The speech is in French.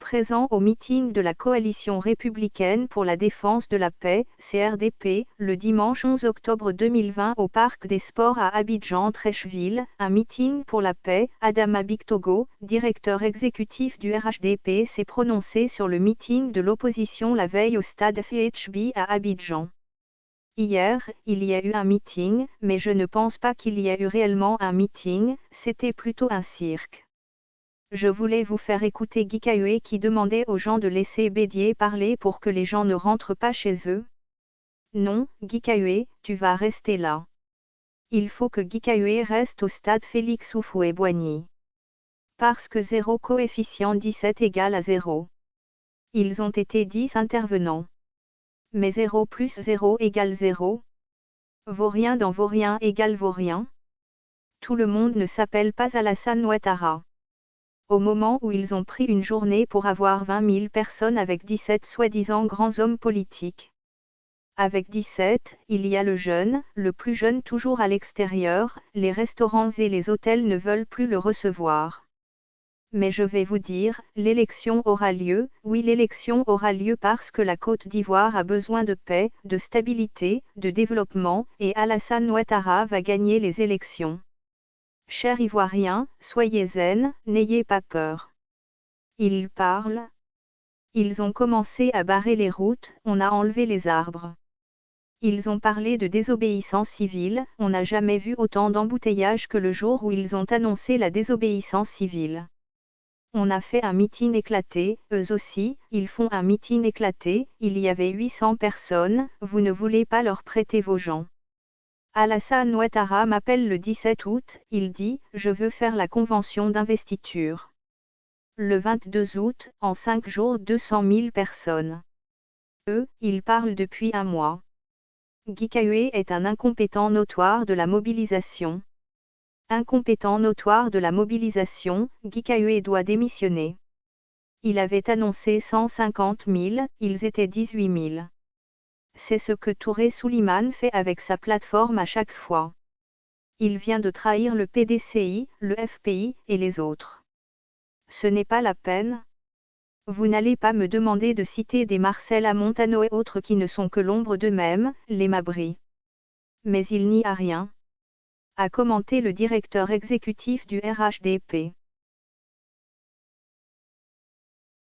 présent au meeting de la Coalition républicaine pour la défense de la paix, CRDP, le dimanche 11 octobre 2020 au Parc des Sports à Abidjan-Treichville, un meeting pour la paix. Adama Bictogo, directeur exécutif du RHDP, s'est prononcé sur le meeting de l'opposition la veille au stade FHB à Abidjan. Hier, il y a eu un meeting, mais je ne pense pas qu'il y a eu réellement un meeting, c'était plutôt un cirque. Je voulais vous faire écouter Gikawe qui demandait aux gens de laisser Bédié parler pour que les gens ne rentrent pas chez eux. Non, Gikawe, tu vas rester là. Il faut que Gikawe reste au stade Félix Houphouët-Boigny. Parce que 0 coefficient 17 égale à 0. Ils ont été 10 intervenants. Mais 0 plus 0 égale 0. Vaurien dans Vaurien égale Vaurien. Tout le monde ne s'appelle pas Alassane Ouattara. Au moment où ils ont pris une journée pour avoir 20 000 personnes avec 17 soi-disant grands hommes politiques. Avec 17, il y a le jeune, le plus jeune toujours à l'extérieur, les restaurants et les hôtels ne veulent plus le recevoir. Mais je vais vous dire, l'élection aura lieu, oui l'élection aura lieu parce que la Côte d'Ivoire a besoin de paix, de stabilité, de développement, et Alassane Ouattara va gagner les élections. Chers Ivoiriens, soyez zen, n'ayez pas peur. Ils parlent. Ils ont commencé à barrer les routes, on a enlevé les arbres. Ils ont parlé de désobéissance civile, on n'a jamais vu autant d'embouteillages que le jour où ils ont annoncé la désobéissance civile. On a fait un meeting éclaté, eux aussi, ils font un meeting éclaté, il y avait 800 personnes, vous ne voulez pas leur prêter vos gens. Alassane Ouattara m'appelle le 17 août, il dit « Je veux faire la convention d'investiture ». Le 22 août, en 5 jours 200 000 personnes. Eux, ils parlent depuis un mois. Gikawe est un incompétent notoire de la mobilisation. Incompétent notoire de la mobilisation, Gikawe doit démissionner. Il avait annoncé 150 000, ils étaient 18 000. C'est ce que Touré Souliman fait avec sa plateforme à chaque fois. Il vient de trahir le PDCI, le FPI, et les autres. Ce n'est pas la peine. Vous n'allez pas me demander de citer des Marcel Amontano et autres qui ne sont que l'ombre d'eux-mêmes, les Mabry. Mais il n'y a rien. A commenté le directeur exécutif du RHDP.